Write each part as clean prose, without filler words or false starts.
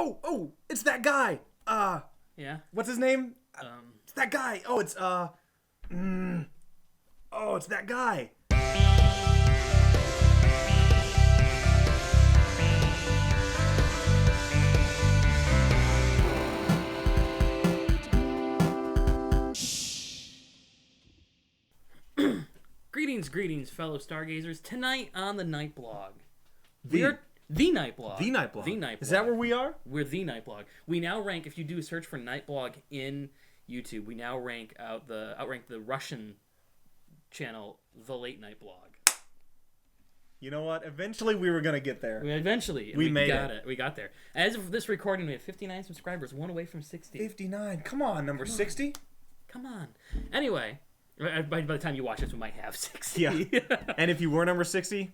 Oh, it's that guy. Yeah. What's his name? It's that guy. Oh, it's it's that guy. Greetings, fellow stargazers. Tonight on the Night Blog, The Night Blog. The Night Blog. The Night Blog. Is that where we are? We're The Night Blog. We now rank, if you do a search for Night Blog in YouTube, we now outrank the Russian channel, The Late Night Blog. You know what? Eventually we were gonna get there. We made it. We got there. As of this recording, we have 59 subscribers, one away from 60. 59. Come on, number 60. Come on. Anyway, by the time you watch this, we might have 60. Yeah. And if you were number 60,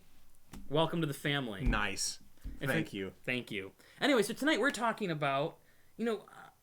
welcome to the family. Nice. Thank you. Thank you. Anyway, so tonight we're talking about,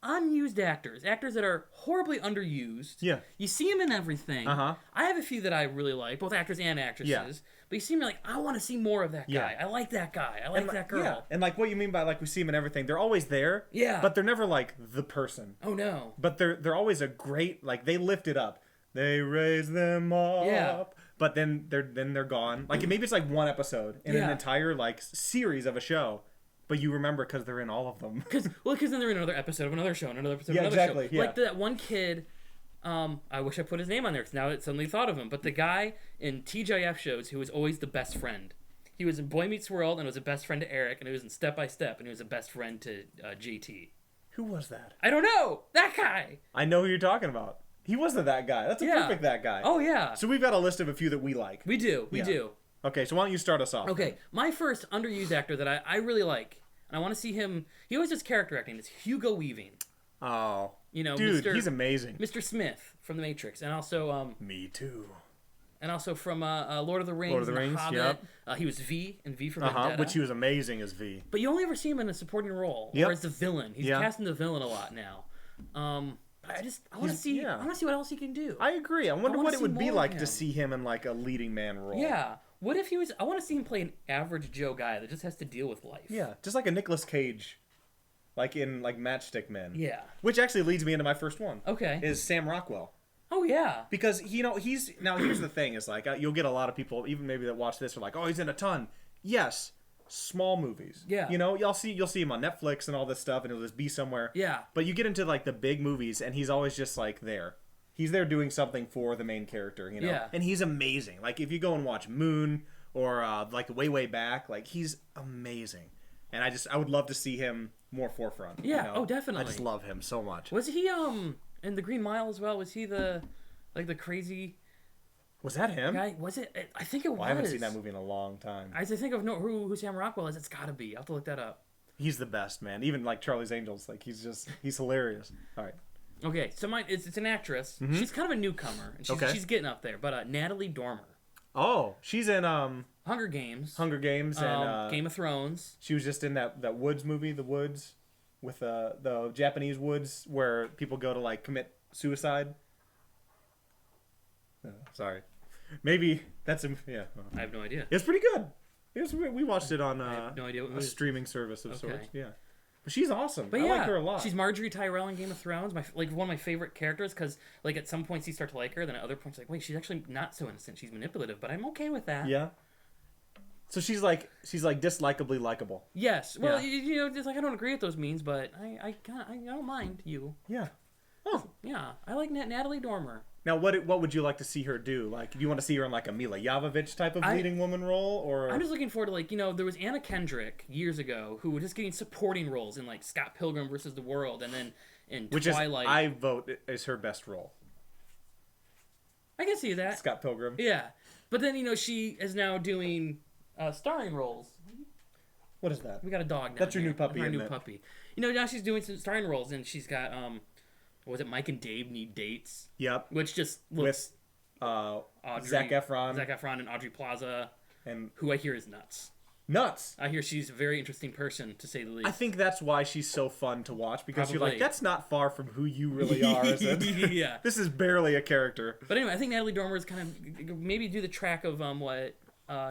unused actors that are horribly underused. Yeah. You see them in everything. Uh-huh. I have a few that I really like, both actors and actresses. Yeah. But you see me like, I want to see more of that guy. Yeah. I like that guy. I like that girl. Yeah. And like what you mean by like we see them in everything, they're always there. Yeah. But they're never like the person. Oh no. But they're always a great, like they lift it up. They raise them up. Yeah. But then they're gone. Like maybe it's like one episode in an entire like series of a show. But you remember because they're in all of them. Because then they're in another episode of another show, another episode of another exactly, show. Yeah. Like that one kid, I wish I put his name on there because now it suddenly thought of him. But the guy in TJF shows who was always the best friend. He was in Boy Meets World and was a best friend to Eric, and he was in Step by Step, and he was a best friend to JT. Who was that? I don't know. That guy. I know who you're talking about. He wasn't that guy. That's a perfect that guy. Oh, yeah. So we've got a list of a few that we like. We do. Okay, so why don't you start us off? Okay, my first underused actor that I really like, and I want to see him, he always does character acting, is Hugo Weaving. Oh. Dude, he's amazing. Mr. Smith from The Matrix, and also... Me too. And also from Lord of the Rings, Lord of the Rings, Hobbit. Yep. He was V in V for Vendetta. Which he was amazing as V. But you only ever see him in a supporting role, or as the villain. He's casting the villain a lot now. I want to see. I want to see what else he can do. I agree. I wonder what it would be like to see him in like a leading man role. Yeah. What if he was? I want to see him play an average Joe guy that just has to deal with life. Yeah, just like a Nicolas Cage, like in like Matchstick Men. Yeah. Which actually leads me into my first one. Okay. Is Sam Rockwell. Oh yeah. Because he's now here's the thing is like you'll get a lot of people even maybe that watch this are like, oh, he's in a ton. Yes. Small movies. Yeah. You'll see him on Netflix and all this stuff, and he'll just be somewhere. Yeah. But you get into like the big movies, and he's always just like there. He's there doing something for the main character, Yeah. And he's amazing. Like if you go and watch Moon or like way back, like he's amazing. And I would love to see him more forefront. Yeah. Oh, definitely. I just love him so much. Was he in The Green Mile as well? Was he the crazy? Was that him? Guy? Was it? I think it was. I haven't seen that movie in a long time. I think of who Sam Rockwell is. It's got to be. I'll have to look that up. He's the best, man. Even like Charlie's Angels, like he's hilarious. All right. Okay, so it's an actress. Mm-hmm. She's kind of a newcomer, and she's getting up there. But Natalie Dormer. Oh, she's in Hunger Games. And Game of Thrones. She was just in that Woods movie, The Woods, with the Japanese woods where people go to like commit suicide. Sorry. Maybe that's yeah. I have no idea. It's pretty good. We watched it on I have no idea what a streaming service of sorts. Okay. Yeah. But she's awesome. But I like her a lot. She's Marjorie Tyrell in Game of Thrones. One of my favorite characters because like at some points you start to like her, then at other points like wait, she's actually not so innocent. She's manipulative, but I'm okay with that. Yeah. So she's like dislikably likable. Yes. Well, just like I don't agree with those means, but I don't mind you. Yeah. Oh. Yeah. I like Natalie Dormer. Now, what would you like to see her do? Like, do you want to see her in like a Mila Jovovich type of leading woman role, or? I'm just looking forward to like there was Anna Kendrick years ago who was just getting supporting roles in like Scott Pilgrim versus the World, and then in Twilight. I vote is her best role. I can see that. Scott Pilgrim. Yeah, but then she is now doing starring roles. What is that? We got a dog now. That's your new puppy. Her new puppy. Now she's doing some starring roles, and she's got was it Mike and Dave Need Dates? Yep. Which just looks with Zac Efron and Audrey Plaza, and who I hear is nuts. Nuts. I hear she's a very interesting person, to say the least. I think that's why she's so fun to watch, because you're like, that's not far from who you really are, is it? Yeah. This is barely a character. But anyway, I think Natalie Dormer is kind of maybe do the track of what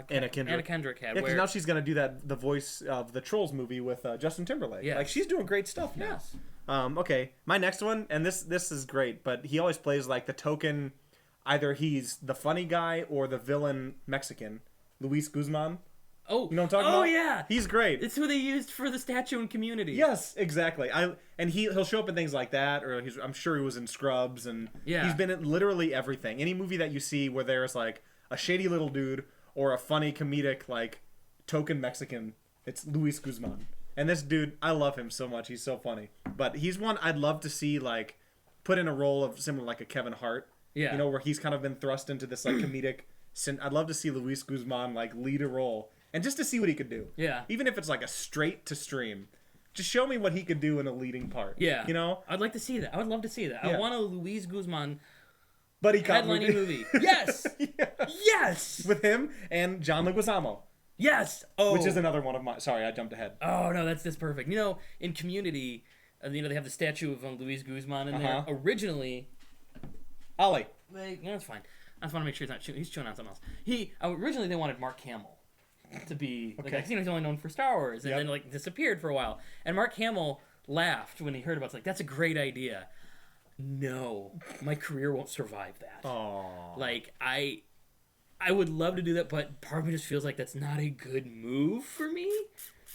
Anna Kendrick had. Yeah, because now she's gonna do the voice of the Trolls movie with Justin Timberlake. Yes. Like she's doing great stuff now. Yes. Okay, my next one, and this is great, but he always plays like the token. Either he's the funny guy or the villain Mexican, Luis Guzman. Oh, you know what I'm talking about? Oh yeah, he's great. It's who they used for the statue in Community. Yes, exactly. He'll show up in things like that, or I'm sure he was in Scrubs, and he's been in literally everything. Any movie that you see where there's like a shady little dude or a funny comedic like token Mexican, it's Luis Guzman. And this dude, I love him so much. He's so funny. But he's one I'd love to see like put in a role of similar like a Kevin Hart. Yeah. You know, where he's kind of been thrust into this like comedic. I'd love to see Luis Guzman like lead a role. And just to see what he could do. Yeah. Even if it's like a straight to stream. Just show me what he could do in a leading part. Yeah. You know? I'd like to see that. I would love to see that. Yeah. I want a Luis Guzman buddy cop headlining movie. Yes! Yeah. Yes! With him and John Leguizamo. Yes! Oh. Which is another one of my... Sorry, I jumped ahead. Oh, no, that's perfect. You know, in Community, they have the statue of Luis Guzman in there. Originally... Ollie. No, it's fine. I just want to make sure he's chewing on something else. Originally they wanted Mark Hamill to be like, he's only known for Star Wars, and then like disappeared for a while. And Mark Hamill laughed when he heard about it. It's like, that's a great idea. No, my career won't survive that. Aww. Like I would love to do that, but part of me just feels like that's not a good move for me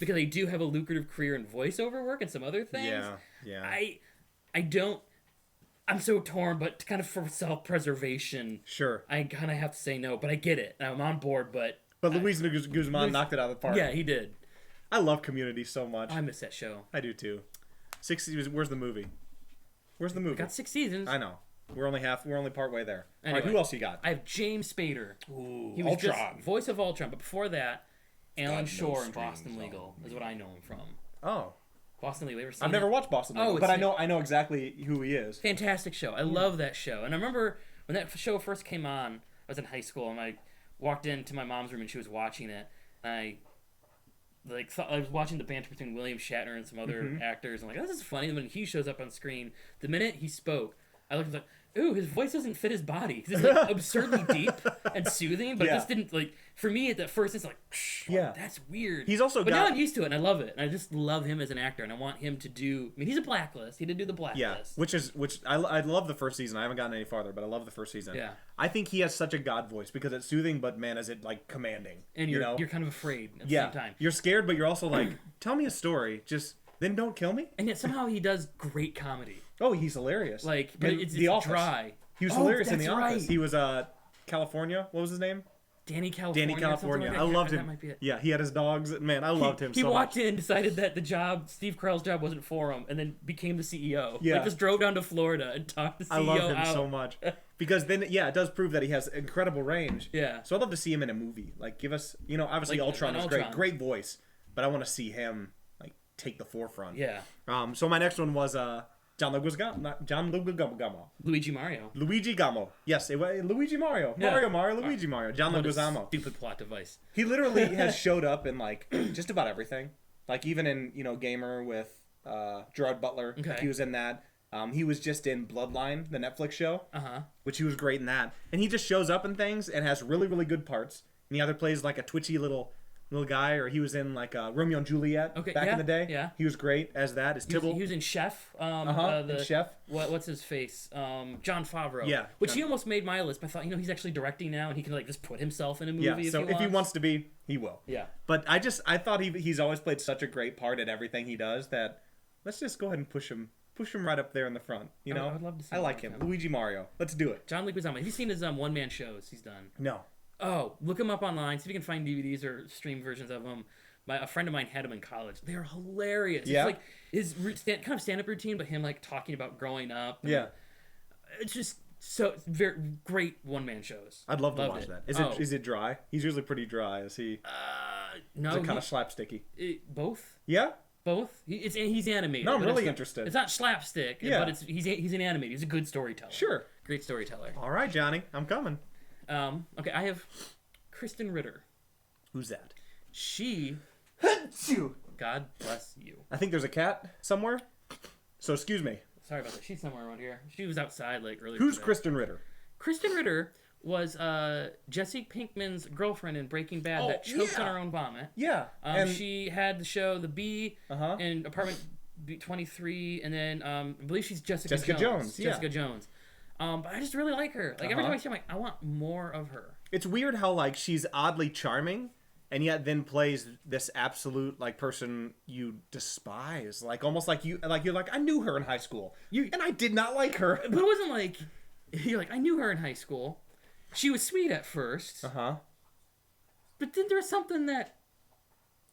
because I do have a lucrative career in voiceover work and some other things. Yeah. I don't. I'm so torn, but kind of for self-preservation, sure, I kind of have to say no. But I get it. I'm on board, but Luis Guzman knocked it out of the park. Yeah, he did. I love Community so much. I miss that show. I do too. 6 seasons. Where's the movie? Where's the movie? We got 6 seasons. I know. We're only part way there. Anyway, all right, who else you got? I have James Spader. Ooh, he was Ultron. just voice of Ultron, but before that, Alan Shore in Boston Legal is what I know him from. Oh. Boston Legal. I've never watched Boston Legal, but I know exactly who he is. Fantastic show. I love that show. And I remember when that show first came on, I was in high school, and I walked into my mom's room, and she was watching it. And I was watching the banter between William Shatner and some other actors. I'm like, oh, this is funny. And when he shows up on screen, the minute he spoke, I looked like, ooh, his voice doesn't fit his body. It's like absurdly deep and soothing, but it just didn't like. For me, at that first, it's like, that's weird. He's also but now I'm used to it, and I love it. And I just love him as an actor, and I want him to do. I mean, he's a Blacklist. He did do the Blacklist. Yeah, which I love the first season. I haven't gotten any farther, but I love the first season. Yeah, I think he has such a God voice because it's soothing, but man, is it like commanding. And you're kind of afraid at the same time. You're scared, but you're also like, tell me a story. Just then don't kill me. And yet somehow he does great comedy. Oh, he's hilarious. Like, but it's dry. He was hilarious in The Office. He was California. What was his name? Danny California. Like I loved him. That might be it. Yeah, he had his dogs. Man, I loved him so much. He walked in, decided that Steve Carell's job wasn't for him, and then became the CEO. Yeah. Like, just drove down to Florida and talked the CEO out. I love him so much. Because then, it does prove that he has incredible range. Yeah. So I'd love to see him in a movie. Like, give us, obviously like, Ultron is great. Great voice. But I want to see him, like, take the forefront. Yeah. So my next one was, John Leguizamo. Luigi Mario. Luigi Gamo. Yes, Luigi Mario. Yeah. Luigi Mario. John Leguizamo. Stupid plot device. He literally has showed up in like just about everything. Like even in Gamer with Gerard Butler. Okay. He was in that. He was just in Bloodline, the Netflix show. Which he was great in that. And he just shows up in things and has really, really good parts. And he either plays like a twitchy little guy, or he was in like Romeo and Juliet back in the day. Yeah, he was great as that. As Tybalt. He was in Chef. Chef. What's his face? John Favreau. Yeah, which he almost made my list. But I thought he's actually directing now, and he can like just put himself in a movie. Yeah, so if he wants to be, he will. Yeah. But I thought he's always played such a great part at everything he does that let's just go ahead and push him right up there in the front. I'd love to see. I like him. Luigi Mario. Let's do it. John Leguizamo. Have you seen his one-man shows he's done? No. Oh, look him up online. See if you can find DVDs or stream versions of them. A friend of mine had him in college. They are hilarious. Yeah. It's like his kind of stand-up routine, but him like talking about growing up. Yeah. It's just so very great one-man shows. I'd love to watch that. Is it dry? He's usually pretty dry. Is he? No. Is it kind of slapsticky? Both. Yeah. Both. He's animated. No, I'm really interested. It's not slapstick. Yeah. But he's an animated. He's a good storyteller. Sure. Great storyteller. All right, Johnny, I'm coming. Okay, I have Krysten Ritter. Who's that? She. God bless you. I think there's a cat somewhere. So excuse me. Sorry about that. She's somewhere around here. She was outside like earlier. Who's Krysten Ritter? Krysten Ritter was Jesse Pinkman's girlfriend in Breaking Bad that choked on her own vomit. Yeah. And she had the show The Bee in Apartment 23, and then I believe she's Jessica Jones. Jessica Jones. But I just really like her. Like every time I see her, I'm like, I want more of her. It's weird how like she's oddly charming, and yet then plays this absolute like person you despise. Like almost like you're like I knew her in high school, and I did not like her. But it wasn't like you're like I knew her in high school. She was sweet at first. But then there's something that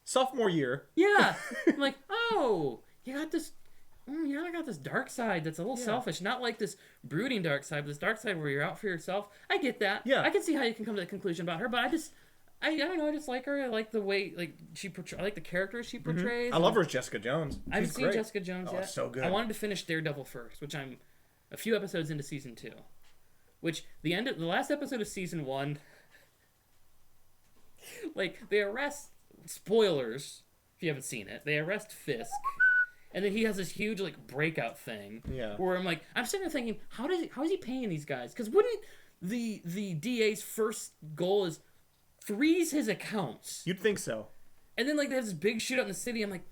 sophomore year. Yeah, I'm like, oh, you got this. You got this dark side that's a little selfish, not like this brooding dark side, but this dark side where you're out for yourself. I get that. Yeah. I can see how you can come to that conclusion about her, but I don't know. I just like her. I like the way I like the characters she portrays. I love her as Jessica Jones. I haven't seen Jessica Jones yet. It's so good. I wanted to finish Daredevil first, which I'm a few episodes into season 2. Which the last episode of season 1, like they arrest spoilers if you haven't seen it. They arrest Fisk. And then he has this huge like breakout thing. Yeah. Where I'm like, I'm sitting there thinking, how is he paying these guys? Because wouldn't the DA's first goal is freeze his accounts? You'd think so. And then like they have this big shootout in the city. I'm like,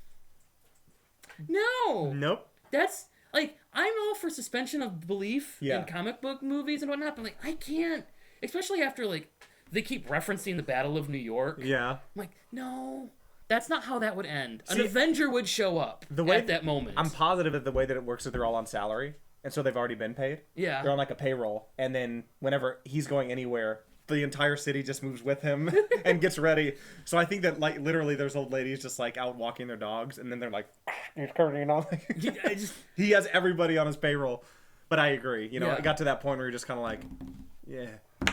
no. Nope. That's like I'm all for suspension of belief in comic book movies and whatnot, but like I can't, especially after like they keep referencing the Battle of New York. Yeah. I'm like, no. That's not how that would end. An Avenger would show up at that moment. I'm positive that the way that it works is they're all on salary, and so they've already been paid. Yeah. They're on like a payroll, and then whenever he's going anywhere, the entire city just moves with him and gets ready. So I think that like literally there's old ladies just like out walking their dogs, and then they're like, he has everybody on his payroll. But I agree. You know, it got to that point where you're just kind of like, yeah.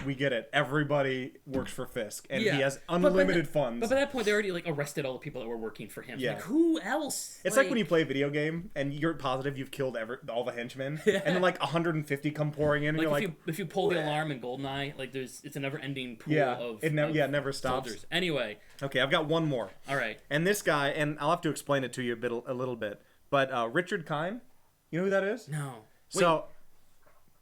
We get it. Everybody works for Fisk, and he has unlimited funds. But by that point, they already like arrested all the people that were working for him. Yeah. Like, who else? It's like when you play a video game and you're positive you've killed all the henchmen, and then like 150 come pouring in, and like you're if you pull the alarm in Goldeneye, like it's a never-ending pool of it never stops. Soldiers. Anyway, okay, I've got one more. All right, and this guy, and I'll have to explain it to you a little bit, but Richard Kind, you know who that is? No. So.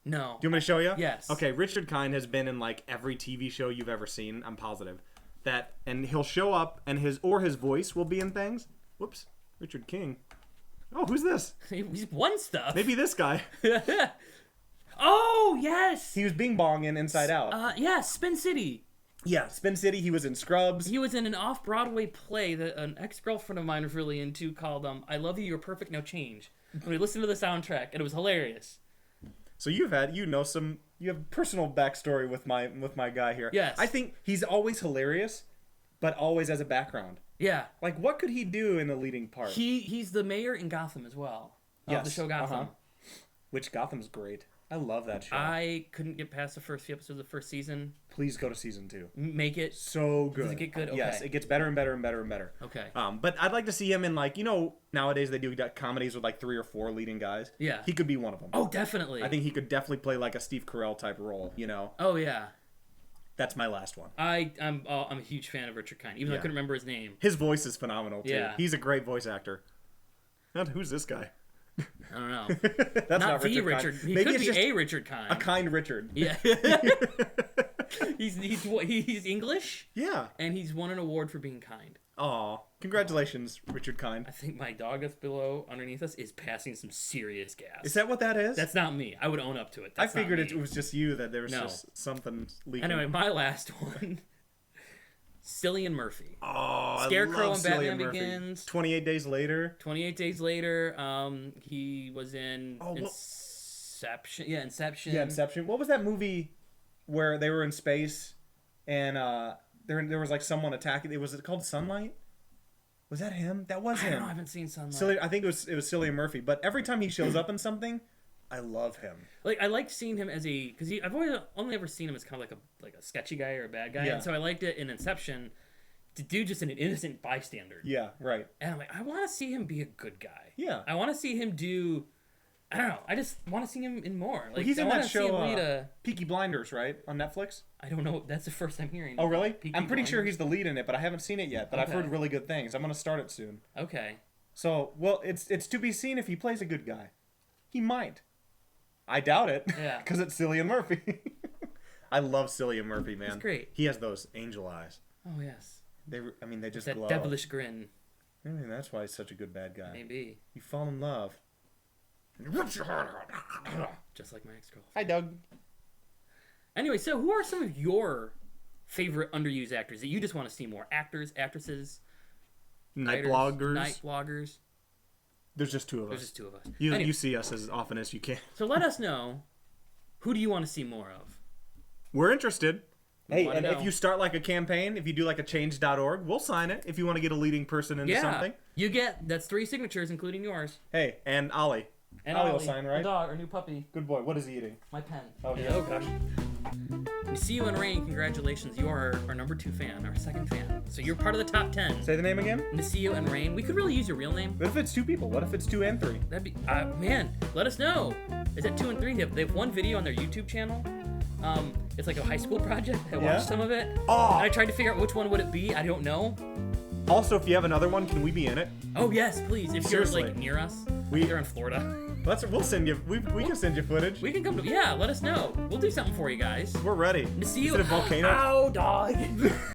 No. Do you want me to show you? Yes. Okay, Richard Kind has been in like every TV show you've ever seen. I'm positive that, and he'll show up, and his voice will be in things. Whoops, Richard King. Oh, who's this? He's won stuff. Maybe this guy. Oh yes. He was Bing Bong in Inside Out. Yeah, Spin City. Yeah, Spin City. He was in Scrubs. He was in an off-Broadway play that an ex-girlfriend of mine was really into called "I Love You, You're Perfect, No Change." When we listened to the soundtrack, and it was hilarious. So you have personal backstory with my guy here. Yes. I think he's always hilarious, but always as a background. Yeah. Like what could he do in a leading part? He's the mayor in Gotham as well. Of the show Gotham. Which Gotham's great. I love that show. I couldn't get past the first few episodes of the first season. Please go to season 2. Make it so good. Does it get good? Okay. Yes, it gets better and better and better and better. Okay. But I'd like to see him in like, you know, nowadays they do comedies with like 3 or 4 leading guys. Yeah. He could be one of them. Oh, definitely. I think he could definitely play like a Steve Carell type role, you know. Oh yeah. That's my last one. I'm a huge fan of Richard Kind, even though I couldn't remember his name. His voice is phenomenal too. Yeah. He's a great voice actor. Who's this guy? I don't know. That's not the Richard. He Maybe could be a Richard Kind. A kind Richard. Yeah. he's English. Yeah. And he's won an award for being kind. Aw. Congratulations, Richard Kind. I think my dog that's underneath us is passing some serious gas. Is that what that is? That's not me. I would own up to it. I figured it was just you, that there was just something leaking. Anyway, my last one. Cillian Murphy. Oh, Scarecrow and Batman Murphy. Begins. 28 Days Later. 28 Days Later. He was in Inception. Yeah, Inception. Yeah, Inception. What was that movie where they were in space and there was like someone attacking? Was it called Sunlight? Was that him? That was him. I don't know. I haven't seen Sunlight. I think it was Cillian Murphy. But every time he shows up in something, I love him. Like I liked seeing him because I've only ever seen him as kind of like a sketchy guy or a bad guy, and so I liked it in Inception to do just an innocent bystander. Yeah, right. And I'm like, I want to see him be a good guy. Yeah, I want to see him do. I don't know. I just want to see him in more. Like he's in that show, Peaky Blinders, right, on Netflix. I don't know. That's the first I'm hearing. Oh, really? I'm pretty sure he's the lead in it, but I haven't seen it yet. But I've heard really good things. I'm gonna start it soon. Okay. So, well, it's to be seen if he plays a good guy. He might. I doubt it. Yeah. Because it's Cillian Murphy. I love Cillian Murphy, man. He's great. He has those angel eyes. Oh, yes. They just that glow. devilish grin. Maybe that's why he's such a good bad guy. Maybe. You fall in love. Just like my ex-girlfriend. Hi, Doug. Anyway, so who are some of your favorite underused actors that you just want to see more? Actors, actresses, Night bloggers. There's just two of us. There's just two of us. You see us as often as you can. So let us know, who do you want to see more of? We're interested. Hey, and know. if you start like a campaign, if you do like a change.org, we'll sign it if you want to get a leading person into something. You get, that's 3 signatures, including yours. Hey, and Ollie. And Ollie will sign, right? Our dog, our new puppy. Good boy. What is he eating? My pen. Oh, yeah. Oh, gosh. Nisio and Rain, congratulations. You are our number 2 fan, our 2nd fan. So you're part of the top 10. Say the name again? Nisio and Rain. We could really use your real name. What if it's 2 people? What if it's 2 and 3? That'd be, man, let us know. Is it 2 and 3? They have one video on their YouTube channel. It's like a high school project. I watched some of it. Oh. And I tried to figure out which one would it be. I don't know. Also, if you have another one, can we be in it? Oh, yes, please. If Seriously. you're, like, near us. You're in Florida. We'll send you. We can send you footage. We can come to. Yeah, let us know. We'll do something for you guys. We're ready. To see you. Is it a volcano? Ow, dog.